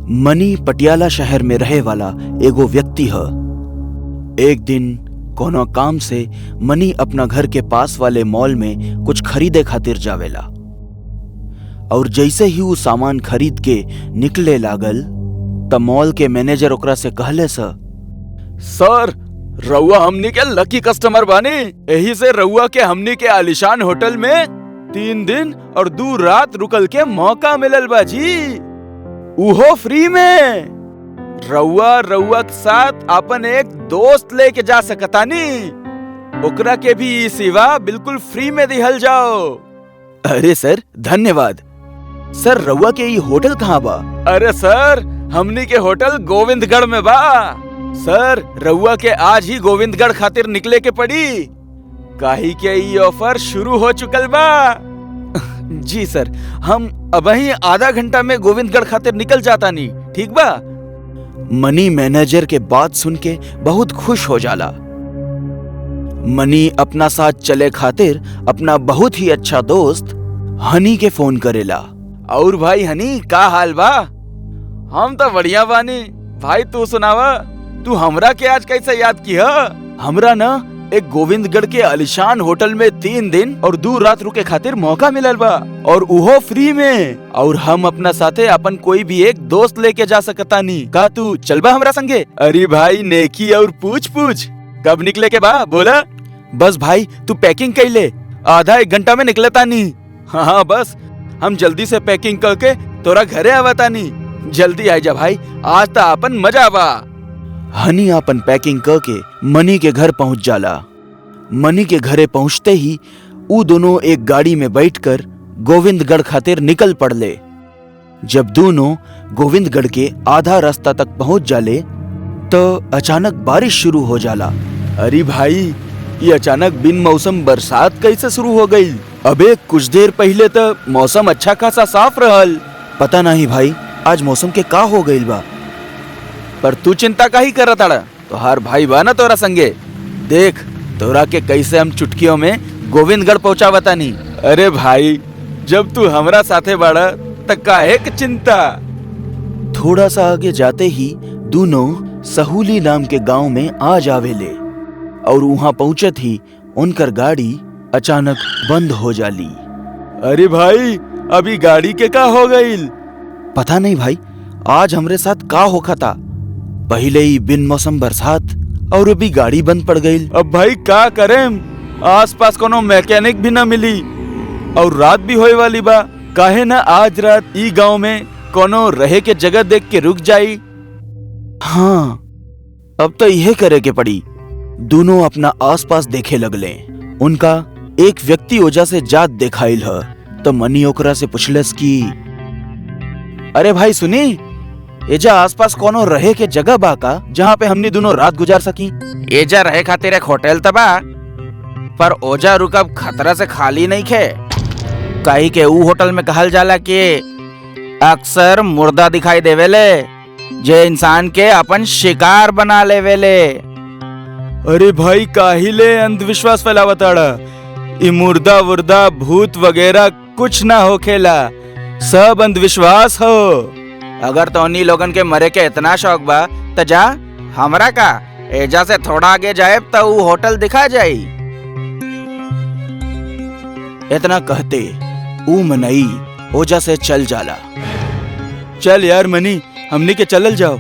मनी पटियाला शहर में रहे वाला एगो व्यक्ति ह। एक दिन कोनो काम से मनी अपना घर के पास वाले मॉल में कुछ खरीदे खातिर जावेला और जैसे ही वो सामान खरीद के निकले लागल त मॉल के मैनेजर ओकरा से कहले सर रउआ हमनी के लकी कस्टमर बानी, यही से रउआ के हमनी के आलिशान होटल में 3 दिन और 2 रात रुकल के मौका मिलल बा जी, उहो फ्री में। रउआ के साथ अपन एक दोस्त लेके जा सकतानी, ओकरा के भी ई सेवा बिल्कुल फ्री में दिहल जाओ। अरे सर धन्यवाद। सर रउआ के ई होटल कहाँ बा? अरे सर हमनी के होटल गोविंदगढ़ में बा। सर रउआ के आज ही गोविंदगढ़ खातिर निकले के पड़ी, काहे के ई ऑफर शुरू हो चुकल बा। जी सर, हम अबही आधा घंटा में गोविंदगढ़ खातिर निकल जाता नी, ठीक बा? मनी मैनेजर के बात सुन के बहुत खुश हो जाला। मनी अपना साथ चले खातिर अपना बहुत ही अच्छा दोस्त हनी के फोन करेला। और भाई हनी का हाल बा? हम तो बढ़िया बानी भाई, तू सुनावा, तू हमरा के आज कैसे याद किया? हमरा ना एक गोविंदगढ़ के आलिशान होटल में 3 दिन और 2 रात रुके खातिर मौका मिलल बा और उहो फ्री में, और हम अपना साथे अपन कोई भी एक दोस्त लेके जा सकतानी। का तू चलबा हमरा संगे? अरे भाई नेकी और पूछ कब निकले के बा बोला? बस भाई तू पैकिंग कर ले, आधा 1 घंटा में निकलतानी। हाँ बस हम जल्दी से पैकिंग करके तोरा घरे आवतानी, जल्दी आ जा भाई, आज तो अपन मजा बा। हनी अपन पैकिंग करके मनी के घर पहुंच जाला। मनी के घरे पहुंचते ही वो दोनों एक गाड़ी में बैठकर गोविंदगढ़ खातिर निकल पड़ले। जब दोनों गोविंदगढ़ के आधा रास्ता तक पहुंच जाले तो अचानक बारिश शुरू हो जाला। अरे भाई ये अचानक बिन मौसम बरसात कैसे शुरू हो गई? अबे कुछ देर पहले तो मौसम अच्छा खासा साफ रहल। पता नहीं भाई आज मौसम के का हो गईल बा। पर तू चिंता काहे करत ताड़ा? तोहार भाई बा ना तोरा संगे, देख तोरा के कैसे हम चुटकियों में गोविंदगढ़ पहुंचावतानी। अरे भाई जब तू हमरा साथे बाड़ा त काहे के चिंता। थोड़ा सा आगे जाते ही दोनों सहूली नाम के गांव में आ जावेले और वहां पहुंचत ही उनकर गाड़ी अचानक बंद हो जाली। अरे भाई अभी गाड़ी के का हो गईल? पता नहीं भाई आज हमरे साथ का होखा था। पहले ही बिन मौसम बरसात और अभी गाड़ी बंद पड़ गई। अब भाई का करें, आसपास कोनो मैकेनिक भी ना मिली और रात भी होए वाली बा। काहे ना आज रात ई गांव में कोनो रहे के जगह देख के रुक जाई। हाँ अब तो यह करे के पड़ी। दोनों अपना आसपास देखे लगले। उनका एक व्यक्ति ओजा से जात देखाइल ह तो मनी ओकरा से पूछलस कि अरे भाई सुनी, एजा आसपास कोनो रहे के जगह बा का जहाँ पे हमनी दोनों रात गुजार सकी? एजा रहे खातिर एक होटल त बा, पर ओजा रुकब खतरा से खाली नहीं खे। काहे के ऊ होटल में कहल जाला कि अक्सर मुर्दा दिखाई देवेले जे इंसान के अपन शिकार बना लेवेले। अरे भाई काहिले अंधविश्वास फैलावताड़ा? ई मुर्दा वुर्दा भूत वगैरह कुछ ना होखेला, सब अंधविश्वास हो। अगर तोनी लोगन के मरे के इतना शौक बा त जा, हमरा का एजा से थोड़ा आगे जाए तो ऊ होटल दिखा जाई। इतना कहते ऊ मनई ओजा से चल जाला। चल यार मनी हमनी के चलल जाओ,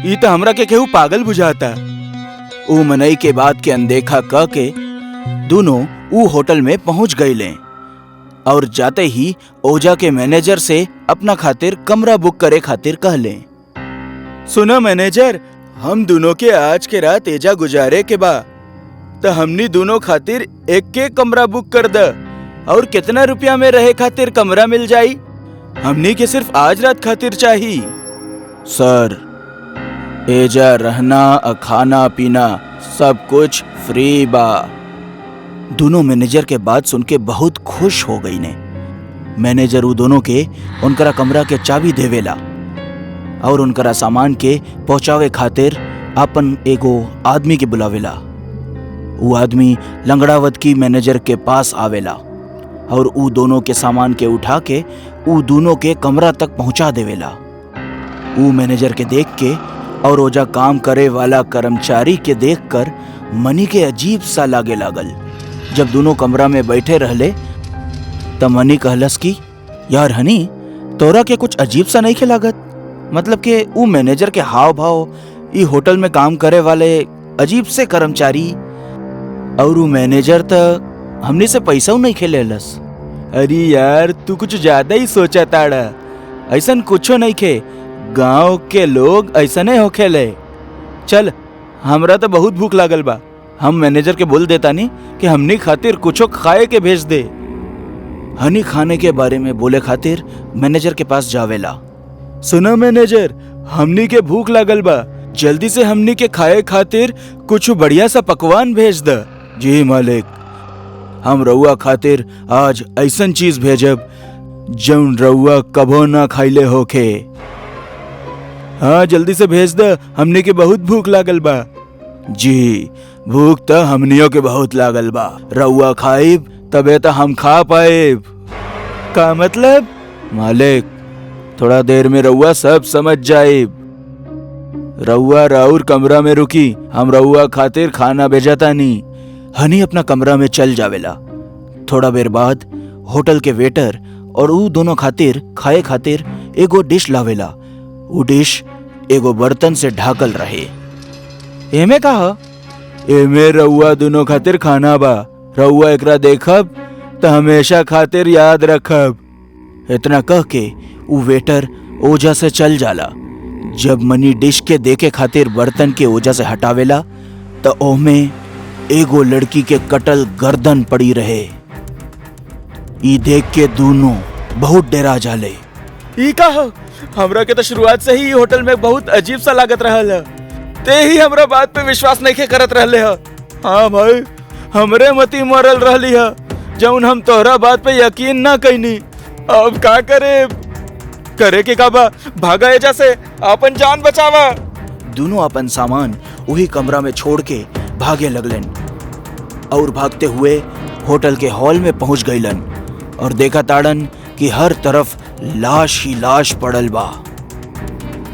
ई तो हमरा के केहू पागल बुझाता। ऊ मनई के बात के अनदेखा क के दोनों ऊ होटल में पहुंच गईले और जाते ही ओजा के मैनेजर से अपना खातिर कमरा बुक करे खातिर कहले। सुनो मैनेजर, हम दोनों के आज के रात एजा गुजारे के बा, तो हमनी दोनों खातिर एक के कमरा बुक कर द। और कितना रुपया में रहे खातिर कमरा मिल जाई? हमनी के सिर्फ आज रात खातिर चाहिए। सर एजा रहना खाना पीना सब कुछ फ्री बा। दोनों मैनेजर के बात सुन के बहुत खुश हो गई ने। मैनेजर उ दोनों के उनकरा कमरा के चाबी देवेला और उनकरा सामान के पहुंचावे खातिर अपन एगो आदमी के बुलावेला। वो आदमी लंगड़ावत की मैनेजर के पास आवेला और उ दोनों के सामान के उठा के उ दोनों के कमरा तक पहुंचा देवेला। वो मैनेजर के देख के और ओजा काम करे वाला कर्मचारी के देखकर मनी के अजीब सा लागे लागल। जब दोनों कमरा में बैठे रहले तब मनी कहलस कि यार हनी, तोरा के कुछ अजीब सा नहीं लागत? मतलब के वो मैनेजर के हाव भाव, ई होटल में काम करे वाले अजीब से कर्मचारी, और वो मैनेजर तक हमने से पैसा नहीं खेलेलस। अरे यार, तू कुछ ज्यादा ही सोचा ताड़ा। ऐसन कुछो नहीं खे, गांव के लोग ऐसा नहीं होखेले। चल, हमरा तो बहुत भूख लागल बा, हम मैनेजर के बोल देता नहीं कि हमनी खातिर कुछो खाए के भेज दे। हनी खाने के बारे में बोले खातिर मैनेजर के पास जावेला। सुना मैनेजर, हमनी के भूख लागल बा, जल्दी से हमनी के खाए खातिर कुछ बढ़िया सा पकवान भेज द। जी मालिक, हम रउआ खातिर आज ऐसन चीज भेजब जौन रउआ कभो ना खाइले होखे। हाँ, जल्दी से भेज द, हमनी के बहुत भूख लागल बा। जी, भूख तो हमनियों के बहुत लागल बा, रउआ खाइब तबे तो हम खा पाएब। का मतलब? मालिक, थोड़ा देर में रउआ सब समझ जाइब। रउआ राउर कमरा में रुकी, हम रउआ खातिर खाना भेजतानी। हनी अपना कमरा में चल जावेला। थोड़ा देर बाद होटल के वेटर और ऊ दोनों खातिर खाए खातिर एगो डिश लावेला। ऊ डिश एगो बर्तन से ढाकल रहे। एमे कहा? एमे रउआ दोनों खातिर खाना बा, रउआ एकरा देखब तो हमेशा खातिर याद रखब। इतना कह के ऊ वेटर ओजा से चल जाला। जब मनी डिश के देखे खातिर बर्तन के ओजा से हटावेला तो ओमे एगो लड़की के कटल गर्दन पड़ी रहे। ई देख के दोनों बहुत डरा जाले। ई कहा? हमरा के तो शुरुआत से ही होटल में बहुत अजीब सा लागत रहल है, ते ही हमरा बात पे विश्वास नहीं करत रहले है। हाँ भाई, हमरे मती मरल रहली है जौन हम तोहरा बात पे यकीन ना कईनी। अब का करे के काबा, भागा एजा से, अपन जान बचावा। दोनों अपन सामान वही कमरा में छोड़ के भागे लगलन और भागते हुए होटल के हॉल में पहुंच गईलन और देखा ताड़न कि हर तरफ लाश ही लाश पड़ल बा।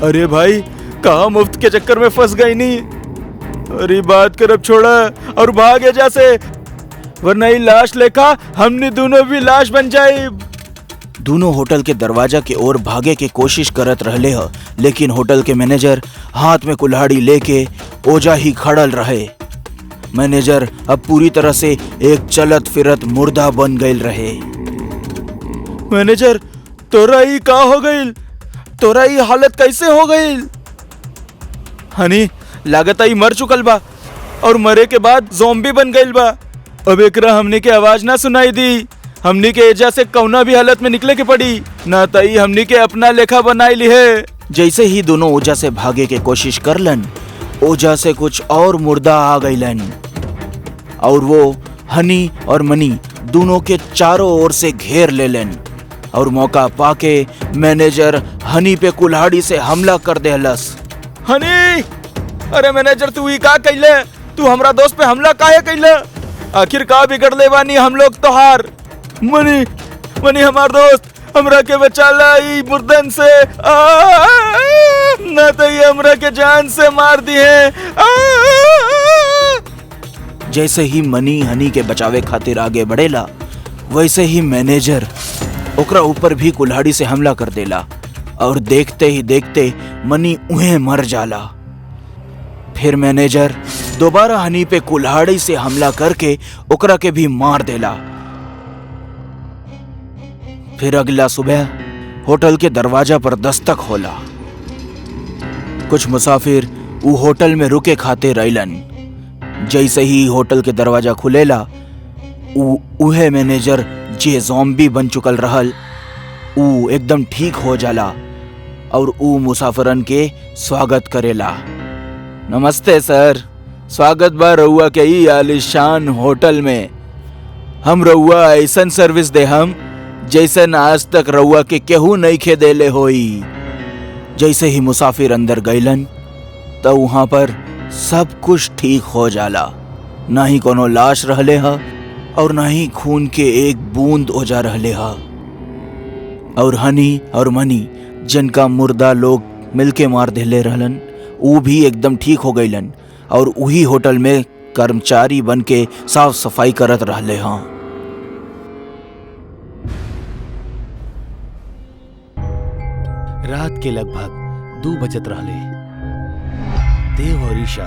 अरे भाई, कहाँ मुफ्त के चक्कर में फंस गई नी? अरे बात करब छोड़ा और भाग एजा से, वरना ही लाश लेखा हमने दोनों भी लाश बन जाए। दोनों होटल के दरवाजा के ओर भागे के कोशिश करत रहले ह, लेकिन होटल के मैनेजर हाथ में कुल्हाड़ी लेके ओजा ही खड़ल रहे। मैनेजर अब पूरी तरह से एक चलत फिरत मुर्दा बन गईल रहे। मैनेजर, तोरा ही का हो गईल? तोरा ही हालत कैसे हो गईल? हनी, लागत आई मर चुकल बा और मरे के बाद ज़ॉम्बी बन गईल बा। अब एकरा हमनी के आवाज ना सुनाई दी, हमनी के एजा से कौना भी हालत में निकले के पड़ी, ना तई हमनी के अपना लेखा बनाई ली है। जैसे ही दोनों ओजा से भागे के कोशिश करलन, ओजा से कुछ और मुर्दा आ गईलन और वो हनी और मनी दोनों के चारों ओर से घेर लेलन और मौका पाके मैनेजर हनी पे कुल्हाड़ी से हमला कर देहलस। हनी, अरे मैनेजर, तू ही का कइले? तू हमरा दोस्त पे हमला काहे कइले? आखिर का बिगड़ले बानी हम लोग तोहार? मनी हमार दोस्त, हमरा के बचाला ई मुर्दन से, ना तो ये हमरा के जान से मार दिए। जैसे ही मनी हनी के बचावे खातिर आगे बढ़ेला, वैसे ही मैनेजर ओकरा ऊपर भी कुल्हाड़ी से हमला कर देला और देखते ही देखते मनी उहे मर जाला। फिर मैनेजर दोबारा हनी पे कुल्हाड़ी से हमला करके ओकरा के भी मार देला। फिर अगला सुबह होटल के दरवाजा पर दस्तक होला। कुछ मुसाफिर ऊ होटल में रुके खातिर अइलन। जैसे ही होटल के दरवाजा खुलेला, उहे मैनेजर जे ज़ॉम्बी बन चुकल रहल, ऊ एकदम ठीक हो जाला और ऊ मुसाफिरन के स्वागत करेला। नमस्ते सर, स्वागत बा रउआ के ई आलिशान होटल में। हम रउआ ऐसन सर्विस दे हम जैसन आज तक रउआ के केहू नहीं खे देले होई। जैसे ही मुसाफिर अंदर गईलन तो वहां पर सब कुछ ठीक हो जाला। ना ही कोनो लाश रहले हा और ना ही खून के एक बूंद ओजा रहले हा। और हनी और मनी जिनका मुर्दा लोग मिलके मार देले रहलन। ऊ भी एकदम ठीक हो गईलन और उही होटल में कर्मचारी बन के साफ सफाई करत रहले। हाँ, रात के लगभग 2 बजत रहले। देव और ईशा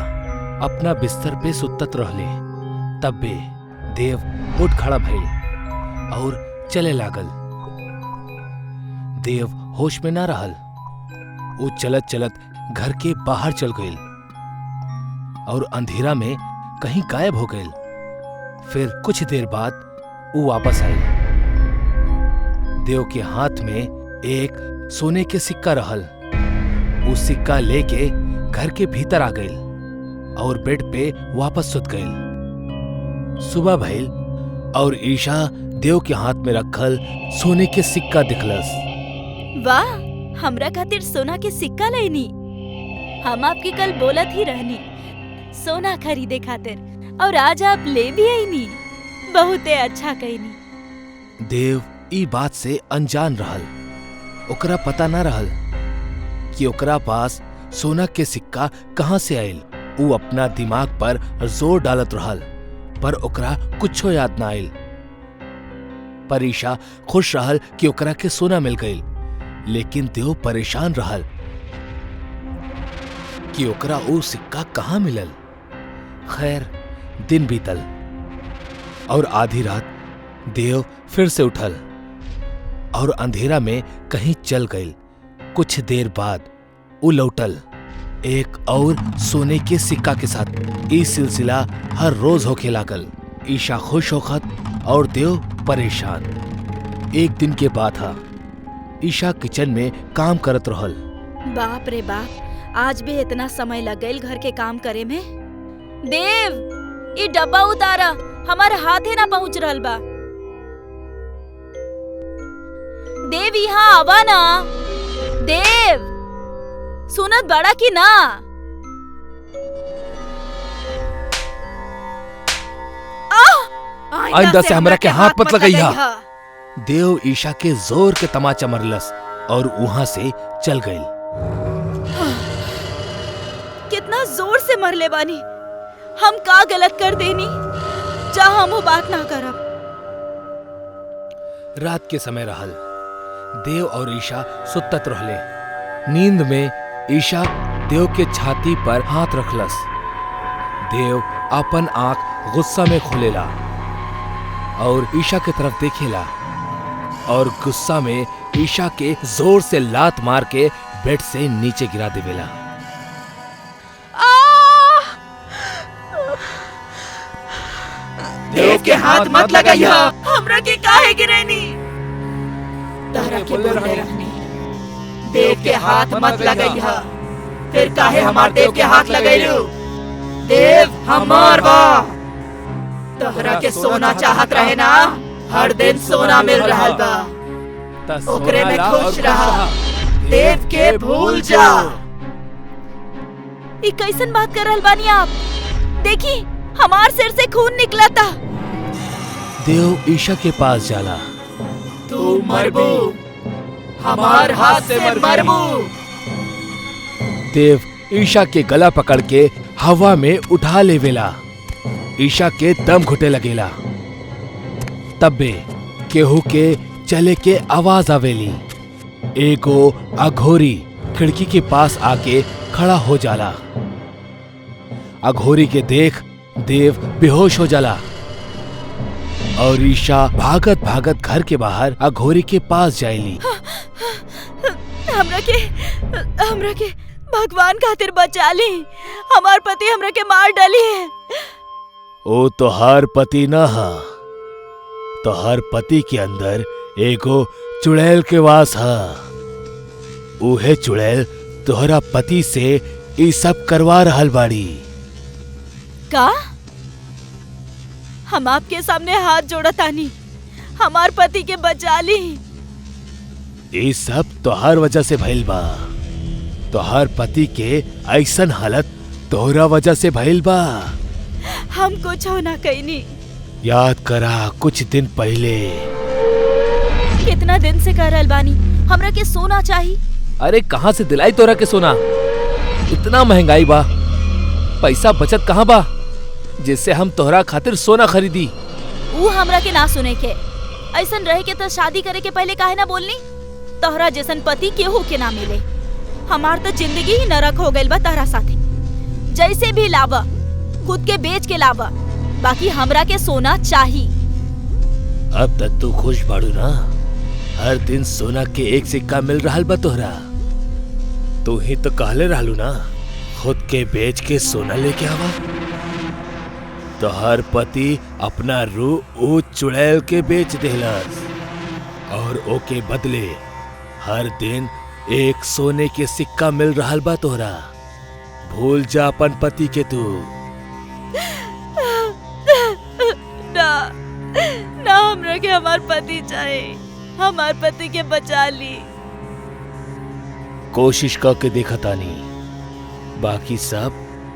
अपना बिस्तर पे सुतत रहले। तब बे देव उठ खड़ा भइल और चले लागल। देव होश में ना रहल। वो चलत चलत घर के बाहर चल गईल और अंधेरा में कहीं गायब हो गईल। फिर कुछ देर बाद वो वापस आई। देव के हाथ में एक सोने के सिक्का रहल। वो सिक्का लेके घर के भीतर आ गईल और बेड पे वापस सुत गईल। सुबह भइल और ईशा देव के हाथ में रखल सोने के सिक्का दिखलस। वाह, हमरा खातिर सोना के सिक्का लेनी। हम आपकी कल बोलत ही रहनी सोना खरीदे खातिर और आज आप ले भी आईनी। बहुते अच्छा कहनी। देव ई बात से अनजान रहल। ओकरा पता न रहल कि ओकरा पास सोना के सिक्का कहाँ से आयल। वो अपना दिमाग पर जोर डालत रहल पर ओकरा कुछो याद न आयल। पर ईशा खुश रहल कि ओकरा के सोना मिल गईल, लेकिन देव परेशान रहल कि ओकरा वो सिक्का कहाँ मिलल। खैर, दिन बीतल और आधी रात देव फिर से उठल और अंधेरा में कहीं चल गईल। कुछ देर बाद वो लौटल एक और सोने के सिक्का के साथ। ये सिलसिला हर रोज होके लागल। ईशा खुश होखत और देव परेशान। एक दिन के बाद था, ईशा किचन में काम करत रहल। बाप रे बाप, आज भी इतना समय लग गईल घर के काम करे में। देव, ये डब्बा उतारा, हमारे हाथे ना पहुंच रहल बा। देव, यहाँ आवा ना। देव, सुनत बड़ा की ना? आइंदा से हमरा के हाथ मत लगइहा। देव ईशा के जोर के तमाचा मरलस और वहां से चल गईल। कितना जोर से मरले बानी। हम का गलत कर देनी जा हम वो बात ना करब। रात के समय रहल। देव और ईशा सुतत रहले। नींद में ईशा देव के छाती पर हाथ रखलस। देव अपन आंख गुस्सा में खोलेला और ईशा की तरफ देखेला और गुस्सा में ईशा के जोर से लात मार के बेड से नीचे गिरा देवेला। देव के हाथ मत लगाइया। हमरा के काहे गिरेनी? तारा के बोल रहनी देव के हाथ मत लगाइया। फिर काहे हमार देव के हाथ लगाइलू? देव हमार बा। तोहरा के सोना चाहत रहे ना, हर दिन सोना मिल रहल बा। ओकरे में खुश रहा। देव के भूल जा। ये कैसन बात कर रहल बानी आप? देखी, हमार सिर से खून निकला था। देव ईशा के पास जाला। तू मरबू, हमार हाथ से मरबू। देव ईशा के गला पकड़ के हवा में उठा लेवेला। ईशा के दम घुटे लगेला। तब्बे केहू के चले के आवाज आवेली। एगो अघोरी खिड़की के पास आके खड़ा हो जाला। अघोरी के देख देव बेहोश हो जाला और ईशा भागत भागत घर के बाहर अघोरी के पास जाएली। हमरा के भगवान खातिर बचा ली। हमार पति हमरा के मार डाली है। ओ तोहार पति न हा। तोहार पति के अंदर एगो चुड़ैल के वास हा। उहे चुड़ैल तोहरा पति से ई सब करवा रहल बाड़ी। का? हम आपके सामने हाथ जोड़तानी, हमार पति के बचा ली। ये सब तोहार वजह से भइल बा। तोहार पति के ऐसन हालत तोहरा वजह से भइल बा। हम कुछ हो ना कईनी। याद करा कुछ दिन पहले। कितना दिन से कर रहल बानी हमरा के सोना चाहिए, अरे कहाँ से दिलाई तोरा के सोना? इतना महंगाई बा, पैसा बचत कहाँ बा जिससे हम तोहरा खातिर सोना खरीदी? वो हमरा के ना सुने के। ऐसन रहे के तो शादी करे के पहले काहे ना बोलनी? तोहरा जैसन पति केहू के ना मिले। हमार तो जिंदगी ही नरक हो गइल बा तोहरा साथे। जैसे भी लावा, खुद के बेच के लावा, बाकी हमरा के सोना चाहिए। अब तक तू खुश बाड़ू ना? हर दिन सोना के एक सिक्का मिल रहा बा तोहरा। तू ही तो कहले रहलू ना खुद के बेच के सोना लेके आवा। तो हर पति अपना रूह ऊ चुड़ैल के बेच देहलस और ओके बदले हर दिन एक सोने के सिक्का मिल रहा बा तोहरा। भूल जा अपन पति के तू। ना ना, हमरा के हमार पति चाहे। हमार पति के बचा ली। कोशिश करके देखा तानी, बाकी सब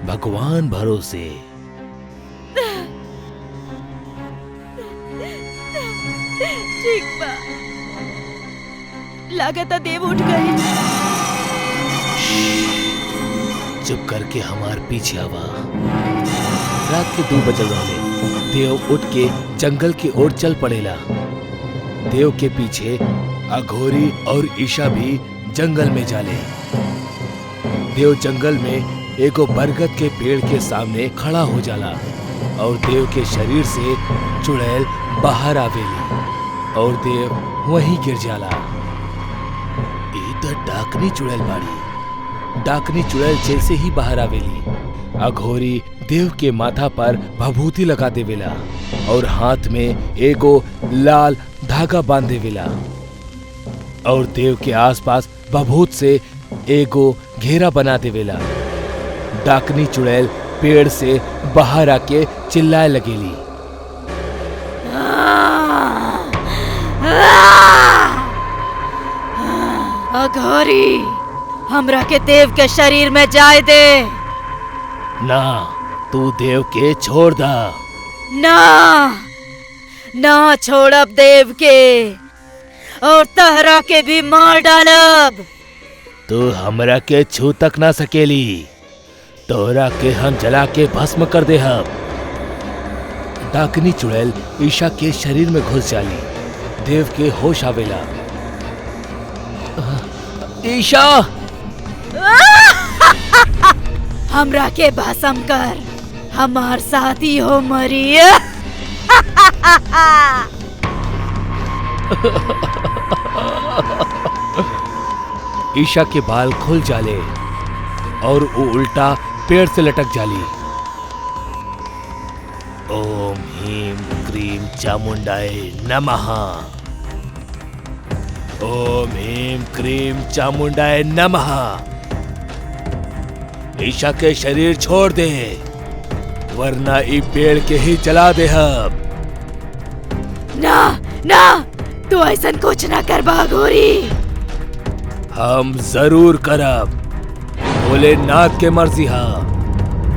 भगवान भरोसे। ठीक बा। लागत देव उठ गए। चुप करके हमार पीछे आवा। रात के 2 बजल रहे। देव उठ के जंगल की ओर चल पड़ेला। देव के पीछे अघोरी और ईशा भी जंगल में जाले। देव जंगल में एगो बरगद के पेड़ के सामने खड़ा हो जाला और देव के शरीर से चुड़ैल बाहर आवेली और देव वहीं गिर जाला। ई तो डाकनी चुड़ैल बाड़ी। डाकनी चुड़ैल जैसे ही बाहर आवेली, अघोरी देव के माथा पर भभूति लगा देवेला और हाथ में एगो लाल धागा बांध देवेला और देव के आसपास भभूत से एगो घेरा बना देवेला। डाकनी चुड़ैल पेड़ से बाहर आके चिल्लाए लगेली। अघोरी, हमरा के देव के शरीर में जाए दे। ना, तू देव के छोड़ दा। ना ना, छोड़ब देव के और तहरा के भी मार डालब। तू हमरा के छू तक ना सकेली। तोहरा के हम जला के भस्म कर दे। हम डाकनी चुड़ैल ईशा के शरीर में घुस जाली। देव के होश आवेला। ईशा! हमरा के भस्म कर, हमार साथी हो मरी। ईशा के बाल खुल जाले और वो उल्टा पेड़ से लटक जाली। ओम ह्रीं क्रीं चामुंडाय नमः। ओम ह्रीं क्रीं चामुंडाय नमः। ईशा के शरीर छोड़ दे, वरना ई पेड़ के ही जला दे। हम ना ना, तू ऐसा कुछ ना कर अघोरी। हम जरूर करब। भोलेनाथ के मर्जी हा।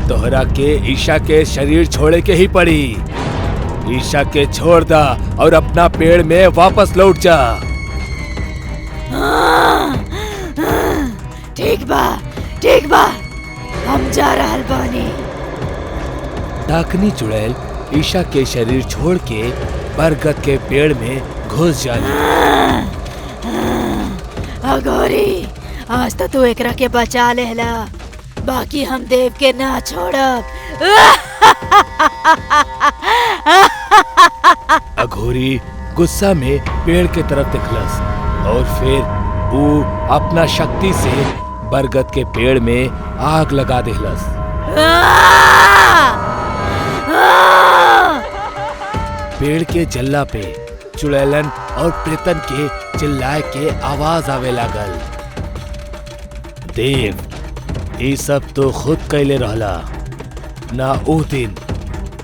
तोहरा के ईशा के शरीर छोड़े के ही पड़ी। ईशा के छोड़ दा और अपना पेड़ में वापस लौट जा। ठीक बा, ठीक बा, हम जा रहल बानी। डाकनी चुड़ैल ईशा के शरीर छोड़ के बरगद के पेड़ में घुस जाली। अघोरी, आज तो तू एकरा के बचा लेला, बाकी हम देव के ना छोड़ब। अघोरी गुस्सा में पेड़ के तरफ देखलस और फिर वो अपना शक्ति से बरगद के पेड़ में आग लगा देहलस। पेड़ के जल्ला पे चुड़ैलन और प्रेतन के चिल्लाए के आवाज आवे लागल। देव, ये सब तो खुद कैले रहला ना। ओ दिन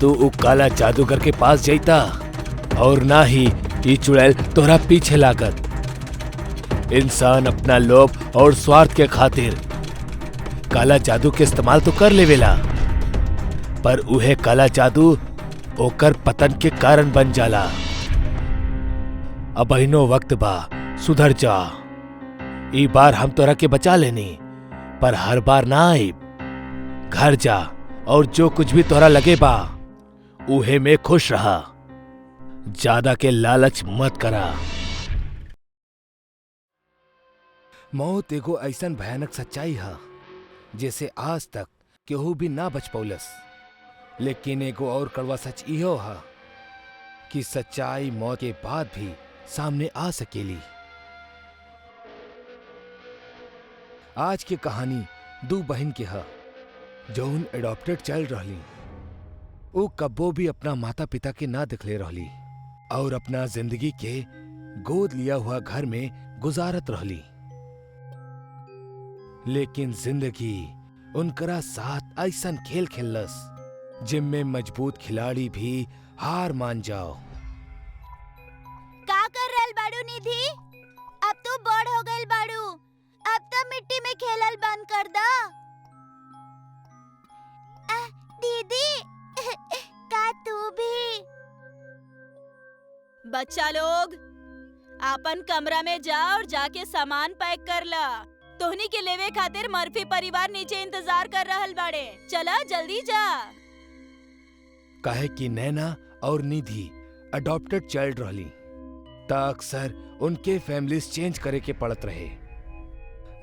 तू उ काला जादूगर के पास जाइता और ना ही ये चुड़ैल तोहरा पीछे लागत। इंसान अपना लोभ और स्वार्थ के खातिर काला जादू के इस्तेमाल तो कर लेवेला, पर उहे काला जादू ओकर पतन के कारण बन जाला। अब अहिनो वक्त बा, सुधर जा। ई बार हम तोरा के बचा लेनी, पर हर बार ना आई। घर जा और जो कुछ भी तोरा लगे बा उहे में खुश रहा। ज्यादा के लालच मत करा। मौत एगो ऐसन भयानक सच्चाई है जैसे आज तक केहू भी ना बच पौलस। लेकिन एगो और कड़वा सच इहो है कि सच्चाई मौत के बाद भी सामने आ सकेली। आज की कहानी दो बहन के है जौन एडॉप्टेड चाइल्ड रहली। वो कब्बो भी अपना माता पिता के ना दिखले रहली और अपना जिंदगी के गोद लिया हुआ घर में गुजारत रहली। लेकिन जिंदगी उनकरा साथ ऐसन खेल खेलस जिनमें मजबूत खिलाड़ी भी हार मान जाओ। का कर रहल बाड़ू निधि? अब तू बड़ हो गइल बाड़ू, अब तो मिट्टी में खेलल बंद कर दा। दीदी का तू भी? बच्चा लोग आपन कमरा में जा और जाके सामान पैक कर ला। तोहनी के लेवे खातिर मर्फी परिवार नीचे इंतजार कर रहल बाड़े। चला जल्दी जा। काहे कि नैना और निधि अडॉप्टेड चाइल्ड रहली ता अक्सर उनके फैमिलीज चेंज करे के पड़त रहे।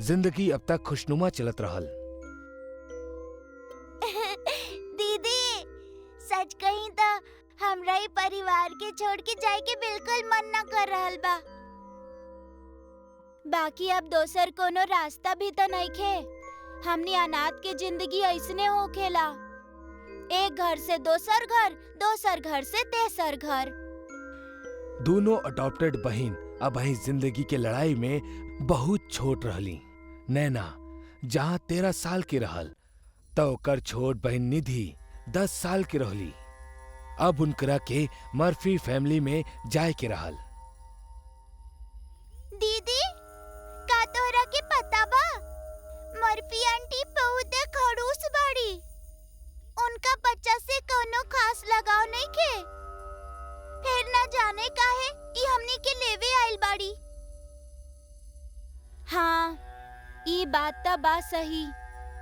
जिंदगी अब तक खुशनुमा चलत रहल। दीदी सच कहीं तो हमरा ही परिवार के छोड़ के जाए के बिल्कुल मन न कर रहल बा। बाकी अब दोसर कोनो रास्ता भी तो नहीं खे। हमनी अनाथ के जिंदगी ऐसने होखेला, एक घर से दोसर घर, दोसर घर से तेसर घर। दोनों अडॉप्टेड बहन अब वही जिंदगी के लड़ाई में बहुत छोट रहली। नैना जहाँ 13 साल की रहल तो ओकर छोट बहन निधि 10 साल की रहली। अब उनकरा के मर्फी फैमिली में जाए के रहल। दीदी का तोहरा के पता बा मर्फी आंटी बहुत खड़ूस बाड़ी। उनका बच्चा से कोनो खास लगाव नहीं खे। फिर ना जाने काहे ई हमनी के लेवे आइल बाड़ी। हाँ ई बात तो बा सही।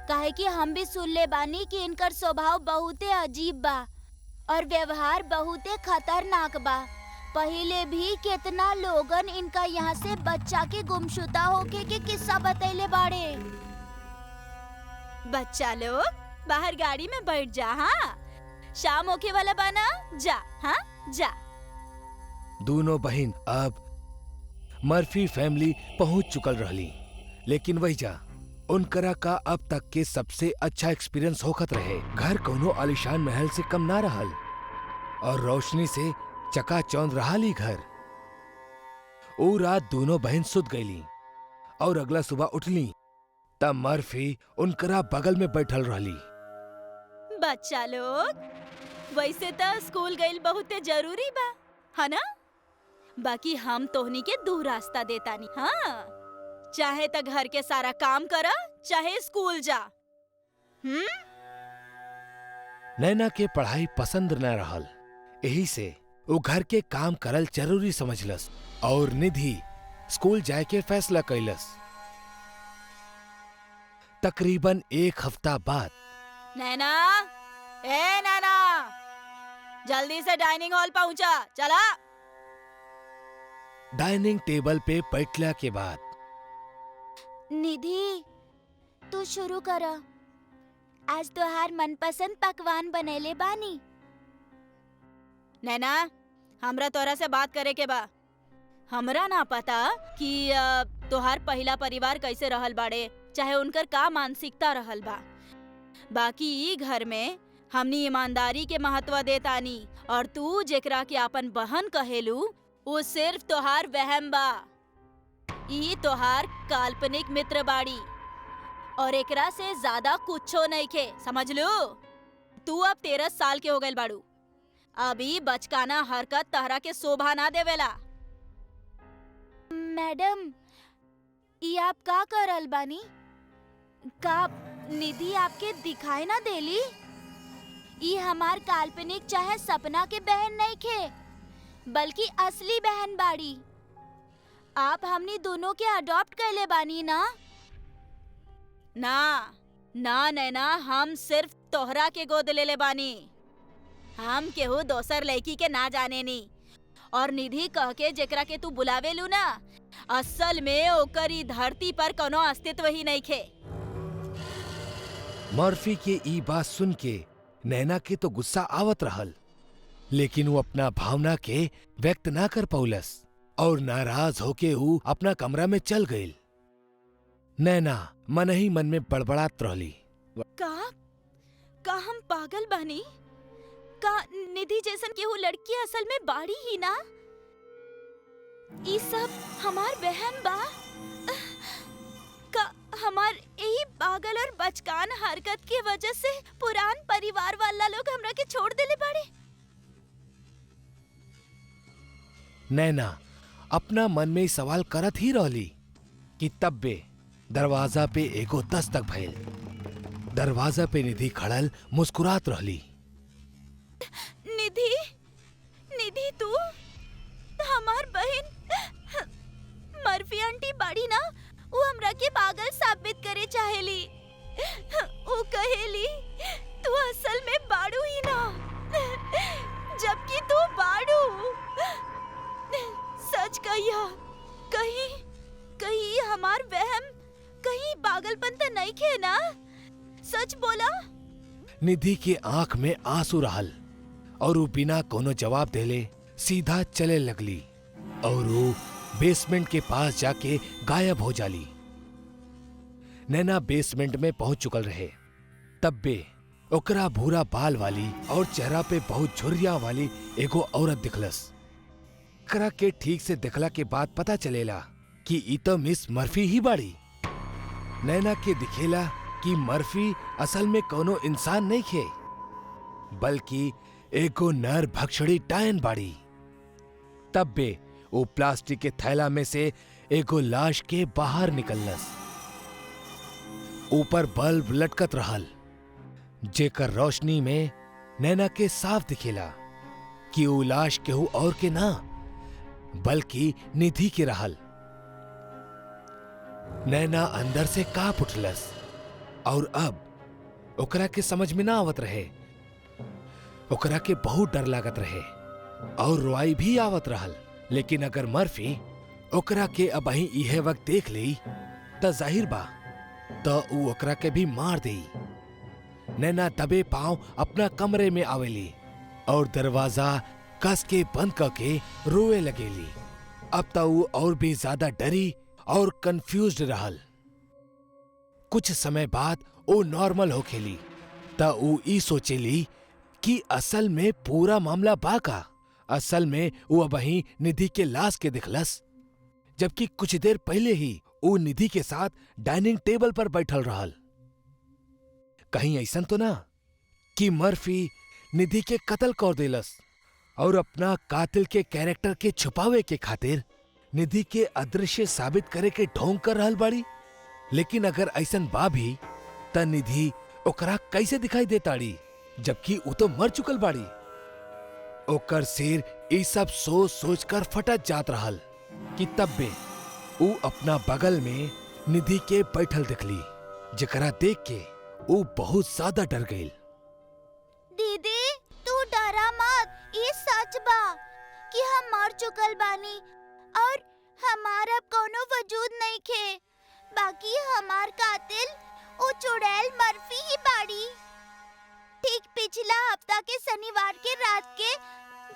काहे कि हम भी सुन ले बानी कि इनकर स्वभाव बहुते अजीब बा और व्यवहार बहुते खतरनाक बा। पहले भी कितना लोगन इनका यहाँ से बच्चा के गुमशुदा होके के किस्सा बतैले बाड़े। बच्चा लोग बाहर गाड़ी में बैठ जा। हाँ शाम होके वाला बना जा। हाँ जा। दोनों बहन अब मर्फी फैमिली पहुंच चुकल रहली। लेकिन वही जा उनकरा का अब तक के सबसे अच्छा एक्सपीरियंस होखत रहे। घर कोनो आलिशान महल से कम ना रहल और रोशनी से चकाचौंध रहली घर। ओ रात दोनों बहन सुत गईली और अगला सुबह उठली तब मर्फी उनकरा बगल में बैठल रहली। बच्चा लोग वैसे तो स्कूल गइल बहुते जरूरी बा, है ना? बाकी हम तोहनी के दो रास्ता देतानी। हाँ चाहे तो घर के सारा काम करा, चाहे स्कूल जा। नैना के पढ़ाई पसंद न रहल, यही से वो घर के काम करल जरूरी समझलस और निधि स्कूल जाए के फैसला कैलस। तकरीबन 1 हफ्ता बाद नैना, ए नैना, जल्दी से डाइनिंग हॉल पहुंचा। चला। डाइनिंग टेबल पे बैठला के बाद निधि तू शुरू कर। आज तोहार मनपसंद पकवान बनेले बानी। नैना हमरा तोरा से बात करे के बा। हमरा ना पता कि तोहार पहला परिवार कैसे रहल बाड़े, चाहे उनकर का मानसिकता रहल बा। बाकी ई घर में हमनी ईमानदारी के महत्व देतानी और तू जेकरा के अपन बहन कहेलू वो सिर्फ तोहार वहम बा। ई तोहार काल्पनिक मित्र बाड़ी और एकरा से ज्यादा कुछो नहीं खे, समझ लो। तू अब 13 साल के हो गए बाड़ू। अभी बचकाना हरकत तहरा के शोभा ना देवेला। मैडम ई आप का करल बानी? का निधि आपके दिखाई ना देली? ई हमार काल्पनिक चाहे सपना के बहन नहीं खे, बल्कि असली बहन बाड़ी। आप हमनी दोनों के अडॉप्ट कैले बानी ना? ना ना नैना, हम सिर्फ तोहरा के गोद ले बानी। हम केहू दोसर लड़की के ना जाने नी। और निधि कह के जेकरा के तू बुलावे लू ना, असल में ओकर ई धरती पर कोनो अस्तित्व ही नहीं खे। मर्फी के ई बात सुन के नैना के तो गुस्सा आवत रहल, लेकिन वो अपना भावना के व्यक्त ना कर पौलस और नाराज होके वो अपना कमरा में चल गई। नैना मन ही मन में बड़बड़ात रहली। का हम पागल बानी? का निधि जैसन केहू लड़की असल में बाड़ी ही ना? ई सब हमार बहन बा? का हमार यही पागल और बचकान हरकत की वजह से पुरान परिवार वाला लोग हमरा के छोड़ देले बाड़े? नैना अपना मन में सवाल करत ही रहली कि तब्बे दरवाजा पे एगो दस्तक भइल। दरवाजा पे निधि खड़ल मुस्कुरात रहली। निधि, निधि तू हमार बहन मर्फी आंटी बाड़ी ना? वो हमरा के पागल साबित करे चाहेली। वो कहेली तू असल में बाड़ू ही ना, जबकि तू बाड़ू। सच कहिया, कहीं हमार वहम, कहीं पागलपन तो नहीं खे ना? सच बोला। निधि के आंख में आंसू रहल और वो बिना कोनो जवाब देले सीधा चले लगली और वो बेसमेंट के पास जाके गायब हो जाली। नैना बेसमेंट में पहुंच चुकल रहे। तब्बे ओकरा भूरा बाल वाली और चेहरा पे बहुत झुर्रिया वाली एगो औरत दिखलस। ओकरा के ठीक से देखला के बाद पता चलेला कि ई तो मिस मर्फी ही बाड़ी। नैना के दिखेला कि मर्फी असल में कोनो इंसान नहीं खे, बल्कि एगो नर भक्षणी डायन बाड़ी। तब्बे वो प्लास्टिक के थैला में से एगो लाश के बाहर निकललस। ऊपर बल्ब लटकत रहल, जेकर रोशनी में नैना के साफ दिखेला कि वो लाश केहू और के ना, बल्कि निधि के रहल। नैना अंदर से कांप उठलस और अब ओकरा के समझ में ना आवत रहे। ओकरा के बहुत डर लागत रहे और रोआई भी आवत रहल। लेकिन अगर मर्फी ओकरा के अब ही इहे वक्त देख ली त जाहिर बा तो ऊ ओकरा के भी मार देई। नैना दबे पांव अपना कमरे में आवेली और दरवाजा कस के बंद करके रोए लगेली। अब तो ऊ और भी ज्यादा डरी और कंफ्यूज्ड रहल। कुछ समय बाद वो नॉर्मल हो खेली त ऊ ई सोचेली कि असल में पूरा मामला बाका। असल में वो अबही निधि के लाश के दिखलस, जबकि कुछ देर पहले ही वो निधि के साथ डाइनिंग टेबल पर बैठल रहल। कहीं ऐसा तो ना कि मर्फी निधि के कत्ल कर देलस और अपना कातिल के कैरेक्टर के छुपावे के खातिर निधि के अदृश्य साबित करे के ढोंग कर रहल बाड़ी। लेकिन अगर ऐसा बा भी त निधि ओकरा कैसे दिखाई देताड़ी, जबकि वो तो मर चुकल बाड़ी। ओकर सिर ई सब सोच सोच कर फटत जात रहल कि तब्बे ऊ अपना बगल में निधि के बैठल दिखली, जेकरा देख के ऊ बहुत ज्यादा डर गई। दीदी तू डरा मत, ये सच बा कि हम मर चुकल बानी और हमारा अब कोनो वजूद नहीं खे। बाकी हमार कातिल वो चुड़ैल मर्फी ही बाड़ी। ठीक पिछला हफ्ता के शनिवार के रात के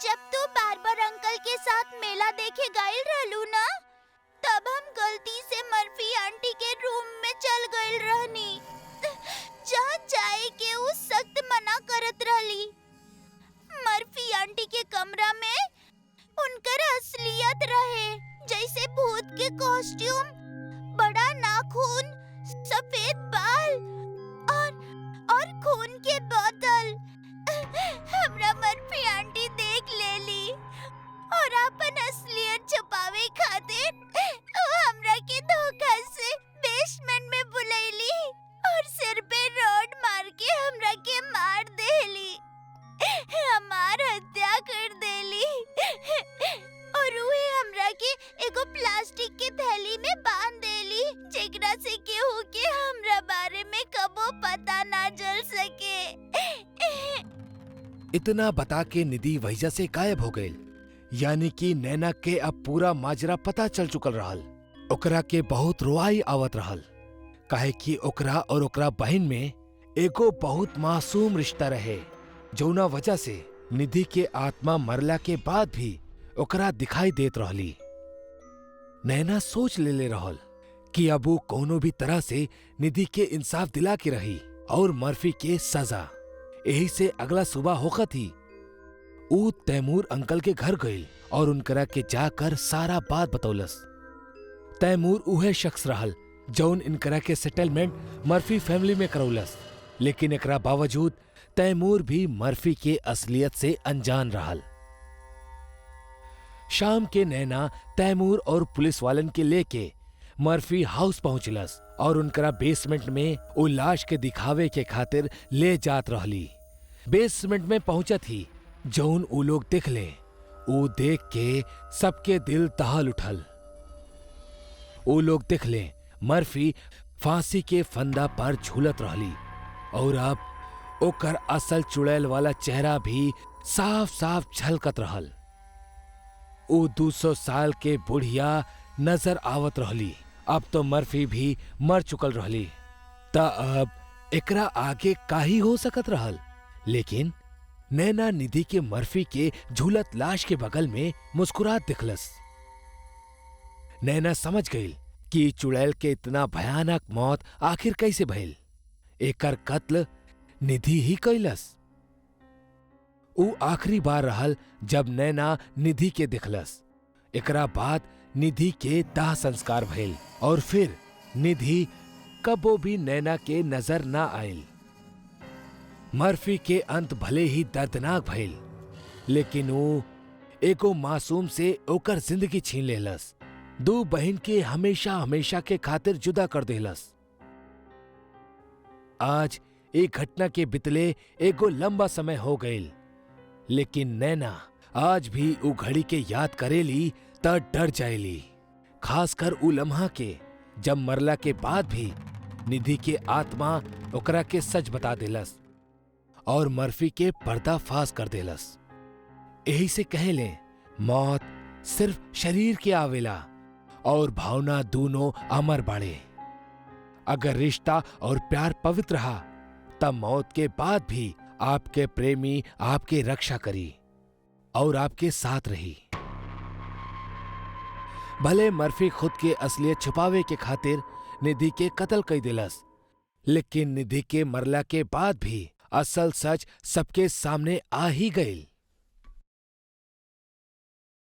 जब तू बार्बर अंकल के साथ मेला देखे गए रहलू ना, तब हम गलती से मर्फी आंटी के रूम में चल गए रहनी, जहाँ जाए के वो सख्त मना करत रहली। मर्फी आंटी के कमरा में उनकर असलियत रहे, जैसे भूत के कॉस्ट्यूम, बड़ा नाखून, सफेद बाल और खून के बोतल। हमरा मर्फी आंटी देख लेली और अपन असलियत छुपावे खातिर हमरा के धोखा से बेसमेंट में बुलैली और सिर पे रोड मार के हमरा के मार देली, हमार हत्या कर देली और उहे हमरा के एगो प्लास्टिक हमरा से केहू के हमरा बारे में कबो पता ना चल सके। इतना बता के निधि वहीजा से गायब हो गई। यानी कि नैना के अब पूरा माजरा पता चल चुकल रहल। ओकरा के बहुत रोआई आवत रहल, काहे कि ओकरा और ओकरा बहन में एगो बहुत मासूम रिश्ता रहे, जौना वजह से निधि के आत्मा मरला के बाद भी ओकरा दिखाई देत रहली। नैना सोच ले रहल कि अब वो कोनो भी तरह से निधि के इंसाफ दिला के रही और मर्फी के सजा। यही से अगला सुबह होखत ही ऊ तैमूर अंकल के घर गई और उनकरा के जाकर सारा बात बतौलस। तैमूर उहे शख्स रहल जौन इनकरा के सेटलमेंट मर्फी फैमिली में करौलस, लेकिन एकरा बावजूद तैमूर भी मर्फी के असलियत से अनजान रहल। शाम के नैना तैमूर और पुलिस वालन के लेके मर्फी हाउस पहुंचलस और उनकरा बेसमेंट में वो लाश के दिखावे के खातिर ले जात रहली। बेसमेंट में पहुंचत ही जौन ऊ लोग देखले, ऊ देख के सबके दिल दहल उठल। ऊ लोग देखले मर्फी फांसी के फंदा पर झूलत रहली और अब ओकर असल चुड़ैल वाला चेहरा भी साफ साफ झलकत रहल। ऊ 200 साल के बुढ़िया नजर आवत रहली। अब तो मर्फी भी मर चुकल रहली, त अब एकरा आगे काही हो सकत रहल। लेकिन नैना निधि के मर्फी के झूलत लाश के बगल में मुस्कुरात दिखलस। नैना समझ गई कि चुड़ैल के इतना भयानक मौत आखिर कैसे भइल। एकर कत्ल निधि ही कैलस। ऊ आखिरी बार रहल जब नैना निधि के दिखलस। एकरा बाद निधि के दाह संस्कार भइल और फिर निधि कबो भी नैना के नजर ना आयल। मर्फी के अंत भले ही दर्दनाक भइल, लेकिन वो एगो मासूम से ओकर जिंदगी छीन लेलस। 2 बहन के हमेशा हमेशा के खातिर जुदा कर देलस। आज एक घटना के बितले एगो लंबा समय हो गईल, लेकिन नैना आज भी ऊ घड़ी के याद करेली त डर जाएली। खासकर ऊ लम्हा के जब मरला के बाद भी निधि के आत्मा ओकरा के सच बता देलस और मर्फी के पर्दाफाश कर देलस। यही से कहेले मौत सिर्फ शरीर के आवेला और भावना दोनों अमर बाड़े। अगर रिश्ता और प्यार पवित्र रहा तब मौत के बाद भी आपके प्रेमी आपके रक्षा करी और आपके साथ रही। भले मर्फी खुद के असलियत छुपावे के खातिर निधि के कत्ल कर दिलस, लेकिन निधि के मरला के बाद भी असल सच सबके सामने आ ही गई।